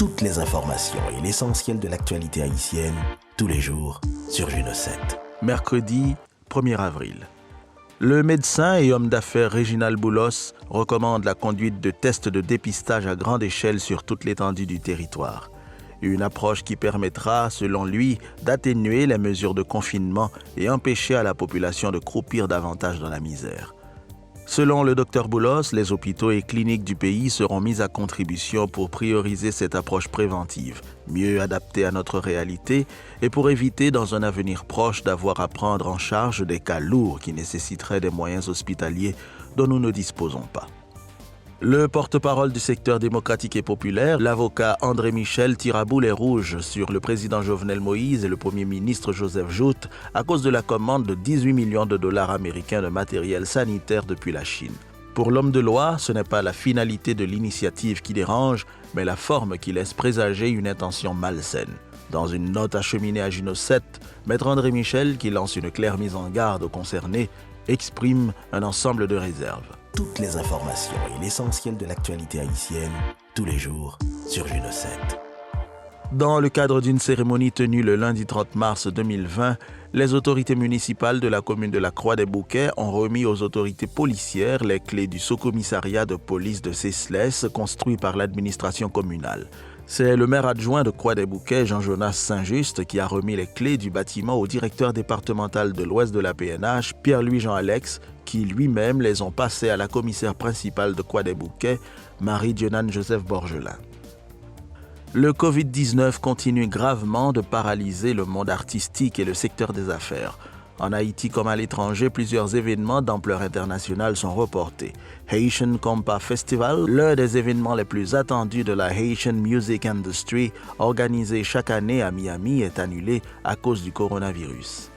Toutes les informations et l'essentiel de l'actualité haïtienne, tous les jours, sur Juno 7. Mercredi 1er avril. Le médecin et homme d'affaires Réginald Boulos recommande la conduite de tests de dépistage à grande échelle sur toute l'étendue du territoire. Une approche qui permettra, selon lui, d'atténuer les mesures de confinement et empêcher à la population de croupir davantage dans la misère. Selon le Dr Boulos, les hôpitaux et cliniques du pays seront mis à contribution pour prioriser cette approche préventive, mieux adaptée à notre réalité et pour éviter dans un avenir proche d'avoir à prendre en charge des cas lourds qui nécessiteraient des moyens hospitaliers dont nous ne disposons pas. Le porte-parole du secteur démocratique et populaire, l'avocat André Michel, tire à boulet rouge sur le président Jovenel Moïse et le premier ministre Joseph Jout à cause de la commande de 18 millions de dollars américains de matériel sanitaire depuis la Chine. Pour l'homme de loi, ce n'est pas la finalité de l'initiative qui dérange, mais la forme qui laisse présager une intention malsaine. Dans une note acheminée à Juno 7, Maître André Michel, qui lance une claire mise en garde aux concernés, exprime un ensemble de réserves. Toutes les informations et l'essentiel de l'actualité haïtienne, tous les jours, sur Juno 7. Dans le cadre d'une cérémonie tenue le lundi 30 mars 2020, les autorités municipales de la commune de la Croix-des-Bouquets ont remis aux autorités policières les clés du sous-commissariat de police de Cesles construit par l'administration communale. C'est le maire adjoint de Croix-des-Bouquets, Jean-Jonas Saint-Just, qui a remis les clés du bâtiment au directeur départemental de l'Ouest de la PNH, Pierre-Louis-Jean Alex, qui lui-même les ont passés à la commissaire principale de Croix-des-Bouquets, Marie-Dionane Joseph Borgelin. Le Covid-19 continue gravement de paralyser le monde artistique et le secteur des affaires. En Haïti comme à l'étranger, plusieurs événements d'ampleur internationale sont reportés. Haitian Compa Festival, l'un des événements les plus attendus de la Haitian Music Industry, organisé chaque année à Miami, est annulé à cause du coronavirus.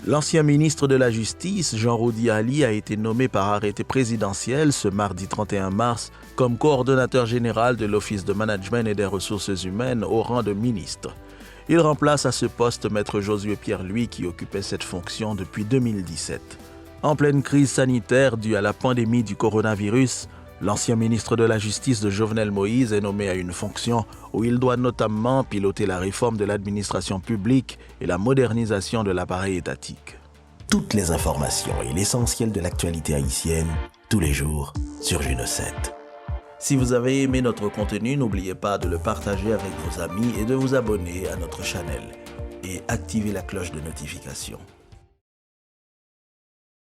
L'ancien ministre de la Justice, Jean-Rodi Ali, a été nommé par arrêté présidentiel ce mardi 31 mars comme coordonnateur général de l'Office de management et des ressources humaines au rang de ministre. Il remplace à ce poste Maître Josué Pierre-Louis qui occupait cette fonction depuis 2017. En pleine crise sanitaire due à la pandémie du coronavirus, l'ancien ministre de la Justice de Jovenel Moïse est nommé à une fonction où il doit notamment piloter la réforme de l'administration publique et la modernisation de l'appareil étatique. Toutes les informations et l'essentiel de l'actualité haïtienne, tous les jours, sur Juno 7. Si vous avez aimé notre contenu, n'oubliez pas de le partager avec vos amis et de vous abonner à notre channel et activer la cloche de notification.